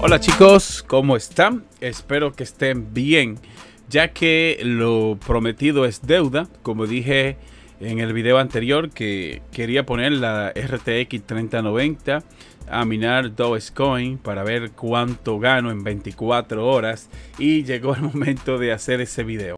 Hola chicos, ¿cómo están? Espero que estén bien, ya que lo prometido es deuda. Como dije en el video anterior, que quería poner la RTX 3090 a minar Dogecoin para ver cuánto gano en 24 horas, y llegó el momento de hacer ese video.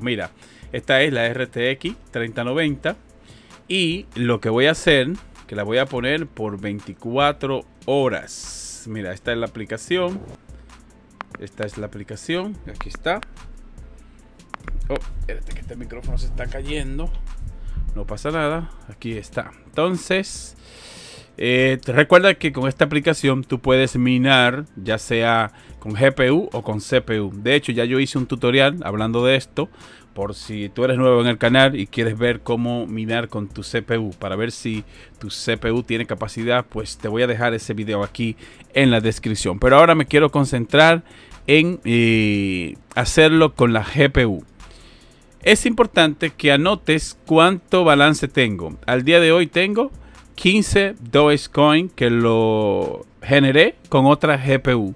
Mira, esta es la RTX 3090 y lo que voy a hacer, que la voy a poner por 24 horas. Mira, esta es la aplicación. Esta es la aplicación. Aquí está. Oh, espérate que este micrófono se está cayendo. No pasa nada. Aquí está. Entonces, recuerda que con esta aplicación tú puedes minar, ya sea con GPU o con CPU. De hecho, ya yo hice un tutorial hablando de esto, por si tú eres nuevo en el canal y quieres ver cómo minar con tu CPU, para ver si tu CPU tiene capacidad, pues te voy a dejar ese video aquí en la descripción. Pero ahora me quiero concentrar en hacerlo con la GPU. Es importante que anotes cuánto balance tengo. Al día de hoy tengo 15 Dogecoin que lo generé con otra GPU,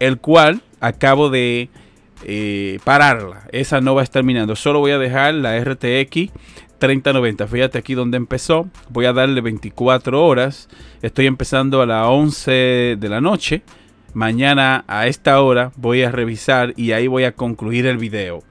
el cual acabo de pararla. Esa no va a estar minando. Solo voy a dejar la RTX 3090. Fíjate aquí donde empezó. Voy a darle 24 horas. Estoy empezando a las 11 de la noche. Mañana a esta hora voy a revisar y ahí voy a concluir el video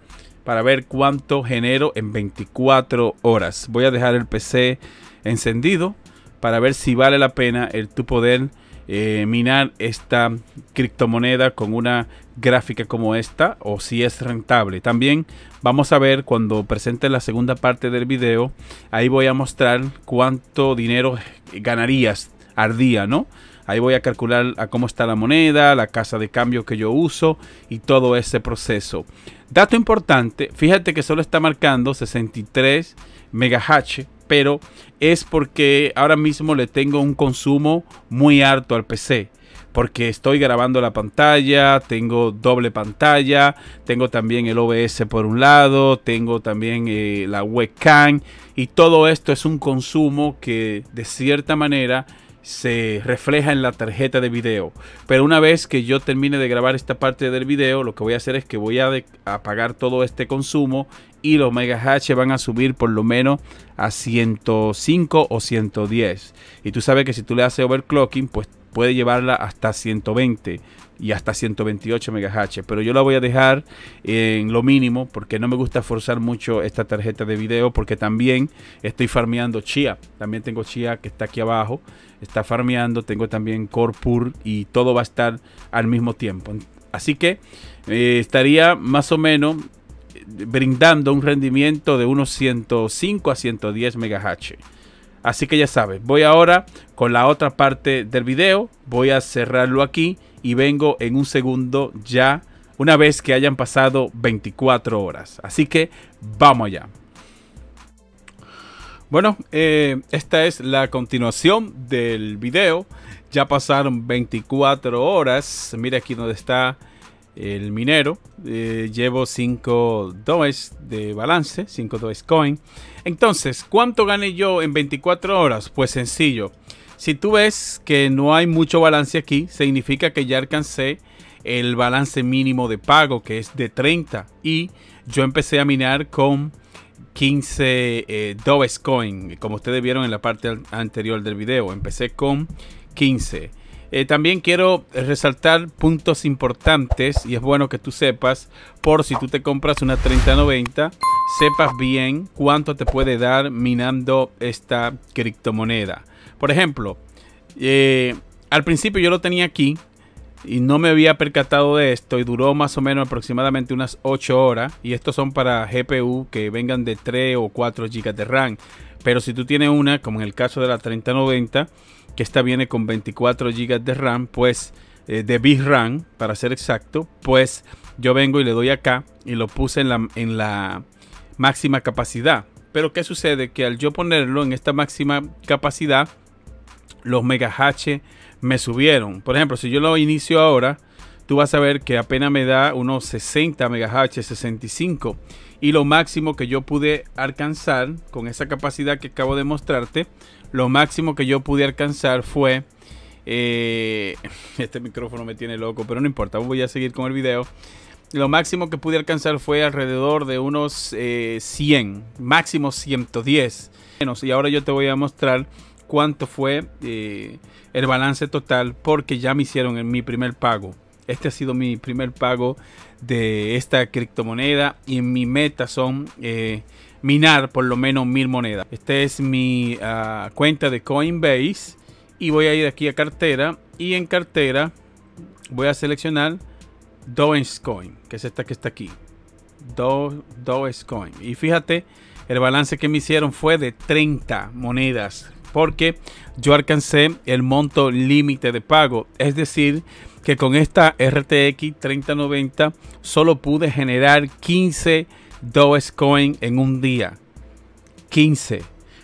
para ver cuánto genero en 24 horas. Voy a dejar el PC encendido para ver si vale la pena el tu poder minar esta criptomoneda con una gráfica como esta, o si es rentable. También vamos a ver cuando presente la segunda parte del video. Ahí voy a mostrar cuánto dinero ganarías al día, ¿no? Ahí voy a calcular a cómo está la moneda, la casa de cambio que yo uso y todo ese proceso. Dato importante, fíjate que solo está marcando 63 MHz, pero es porque ahora mismo le tengo un consumo muy alto al PC, porque estoy grabando la pantalla, tengo doble pantalla, tengo también el OBS por un lado, tengo también la webcam, y todo esto es un consumo que de cierta manera se refleja en la tarjeta de video. Pero una vez que yo termine de grabar esta parte del video, lo que voy a hacer es que voy a apagar todo este consumo y los megahertz van a subir por lo menos a 105 o 110. Y tú sabes que si tú le haces overclocking, pues puede llevarla hasta 120 y hasta 128 MHz, pero yo la voy a dejar en lo mínimo porque no me gusta forzar mucho esta tarjeta de video, porque también estoy farmeando Chia. También tengo Chia que está aquí abajo, está farmeando, tengo también Core Pur y todo va a estar al mismo tiempo. Así que estaría más o menos brindando un rendimiento de unos 105 a 110 MHz. Así que ya sabes, voy ahora con la otra parte del video, voy a cerrarlo aquí y vengo en un segundo ya, una vez que hayan pasado 24 horas. Así que vamos allá. Bueno, esta es la continuación del video. Ya pasaron 24 horas. Mira aquí donde está el minero. Llevo 5 Doges de balance, 5 Dogecoin. Entonces, ¿cuánto gané yo en 24 horas? Pues sencillo. Si tú ves que no hay mucho balance aquí, significa que ya alcancé el balance mínimo de pago, que es de 30. Y yo empecé a minar con 15 Dogecoin, como ustedes vieron en la parte anterior del video. Empecé con 15. También quiero resaltar puntos importantes, y es bueno que tú sepas, por si tú te compras una 3090, sepas bien cuánto te puede dar minando esta criptomoneda. Por ejemplo, al principio yo lo tenía aquí y no me había percatado de esto, y duró más o menos aproximadamente unas 8 horas, y estos son para GPU que vengan de 3 o 4 GB de RAM. Pero si tú tienes una, como en el caso de la 3090, que esta viene con 24 GB de RAM, pues de VRAM para ser exacto, pues yo vengo y le doy acá y lo puse en la máxima capacidad, Pero ¿qué sucede? Que al yo ponerlo en esta máxima capacidad, los megahash me subieron. Por ejemplo, si yo lo inicio ahora, tú vas a ver que apenas me da unos 60 megahash, 65. Y lo máximo que yo pude alcanzar con esa capacidad que acabo de mostrarte, lo máximo que yo pude alcanzar fue... este micrófono me tiene loco, pero no importa, voy a seguir con el video. Lo máximo que pude alcanzar fue alrededor de unos 100, máximo 110. Y ahora yo te voy a mostrar cuánto fue el balance total, porque ya me hicieron en mi primer pago. Este ha sido mi primer pago de esta criptomoneda y mi meta son minar por lo menos 1000 monedas. Esta es mi cuenta de Coinbase y voy a ir aquí a cartera, y en cartera voy a seleccionar Dogecoin, que es esta que está aquí, Dogecoin. Y fíjate, el balance que me hicieron fue de 30 monedas, porque yo alcancé el monto límite de pago. Es decir, que con esta RTX 3090 solo pude generar 15 Dogecoin en un día. 15.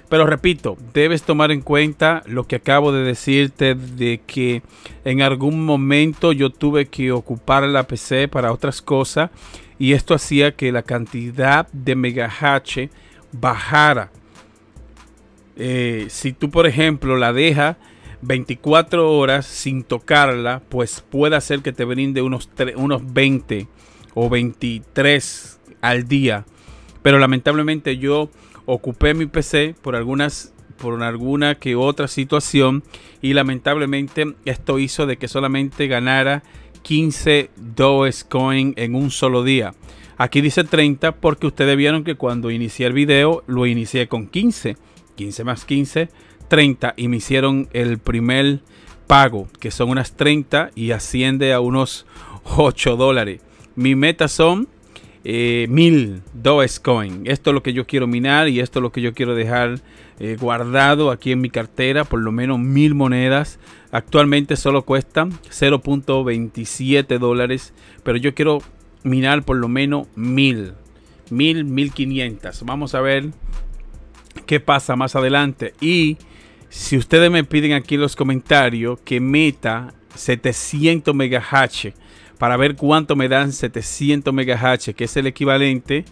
Pero repito, debes tomar en cuenta lo que acabo de decirte, de que en algún momento yo tuve que ocupar la PC para otras cosas, y esto hacía que la cantidad de megahash bajara. Si tú, por ejemplo, la dejas 24 horas sin tocarla, pues puede hacer que te brinde unos 20 o 23 al día. Pero lamentablemente yo ocupé mi PC por alguna que otra situación, y lamentablemente esto hizo de que solamente ganara 15 Dogecoin en un solo día. Aquí dice 30 porque ustedes vieron que cuando inicié el video lo inicié con 15 más 15, 30, y me hicieron el primer pago, que son unas 30 y asciende a unos $8. Mi meta son 1000 Dogecoin. Esto es lo que yo quiero minar, y esto es lo que yo quiero dejar guardado aquí en mi cartera, por lo menos 1000 monedas. Actualmente solo cuestan $0.27, pero yo quiero minar por lo menos 1500. Vamos a ver qué pasa más adelante. Y si ustedes me piden aquí en los comentarios que meta 700 megahash para ver cuánto me dan 700 megahash, que es el equivalente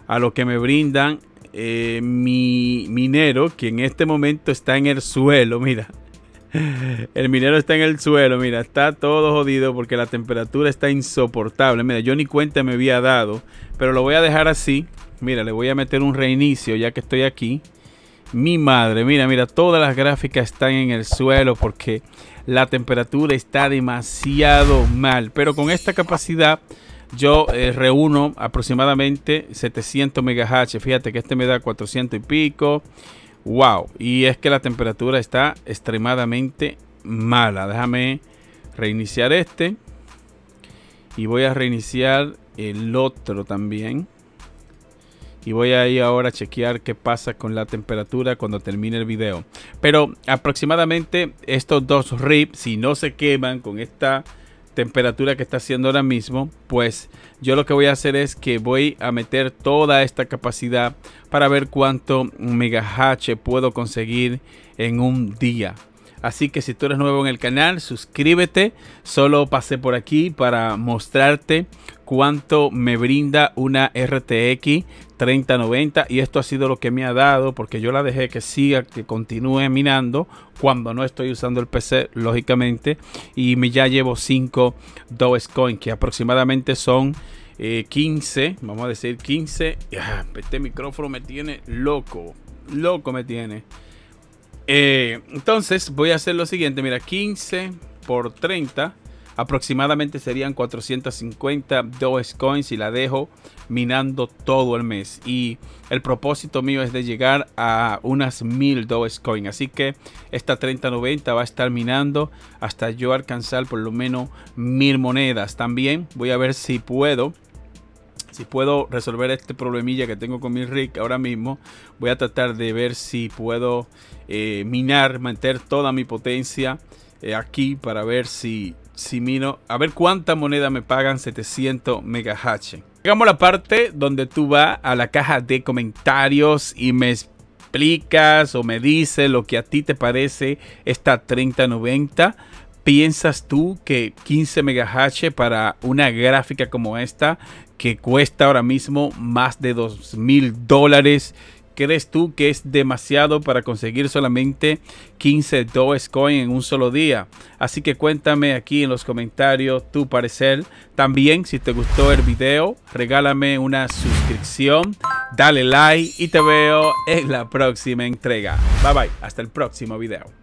a lo que me brindan mi minero, que en este momento está en el suelo. Mira, el minero está en el suelo, mira, está todo jodido porque la temperatura está insoportable. Mira, yo ni cuenta me había dado, pero lo voy a dejar así. Mira, le voy a meter un reinicio ya que estoy aquí. Mi madre, mira, todas las gráficas están en el suelo porque la temperatura está demasiado mal. Pero con esta capacidad yo reúno aproximadamente 700 megahash. Fíjate que este me da 400 y pico. Wow, y es que la temperatura está extremadamente mala. Déjame reiniciar este. Y voy a reiniciar el otro también. Y voy a ir ahora a chequear qué pasa con la temperatura cuando termine el video. Pero aproximadamente estos dos RIP, si no se queman con esta temperatura que está haciendo ahora mismo, pues yo lo que voy a hacer es que voy a meter toda esta capacidad para ver cuánto megahash puedo conseguir en un día. Así que si tú eres nuevo en el canal, suscríbete. Solo pasé por aquí para mostrarte cuánto me brinda una RTX 3090. Y esto ha sido lo que me ha dado, porque yo la dejé que siga, que continúe minando cuando no estoy usando el PC, lógicamente. Y ya llevo 5 Dogecoin, que aproximadamente son 15. Vamos a decir 15. Este micrófono me tiene loco. Loco me tiene. Entonces voy a hacer lo siguiente. Mira, 15 por 30 aproximadamente serían 450 Dogecoin si la dejo minando todo el mes. Y el propósito mío es de llegar a unas 1000 Dogecoin. Así que esta 3090 va a estar minando hasta yo alcanzar por lo menos 1000 monedas. También voy a ver si puedo resolver este problemilla que tengo con mi rig ahora mismo. Voy a tratar de ver si puedo minar, meter toda mi potencia aquí para ver si a ver cuánta moneda me pagan 700 megahash. Llegamos a la parte donde tú vas a la caja de comentarios y me explicas o me dices lo que a ti te parece esta 3090. ¿Piensas tú que 15 megahash para una gráfica como esta, que cuesta ahora mismo más de $2000, crees tú que es demasiado para conseguir solamente 15 Dogecoin en un solo día? Así que cuéntame aquí en los comentarios tu parecer. También, si te gustó el video, regálame una suscripción, dale like y te veo en la próxima entrega. Bye bye, hasta el próximo video.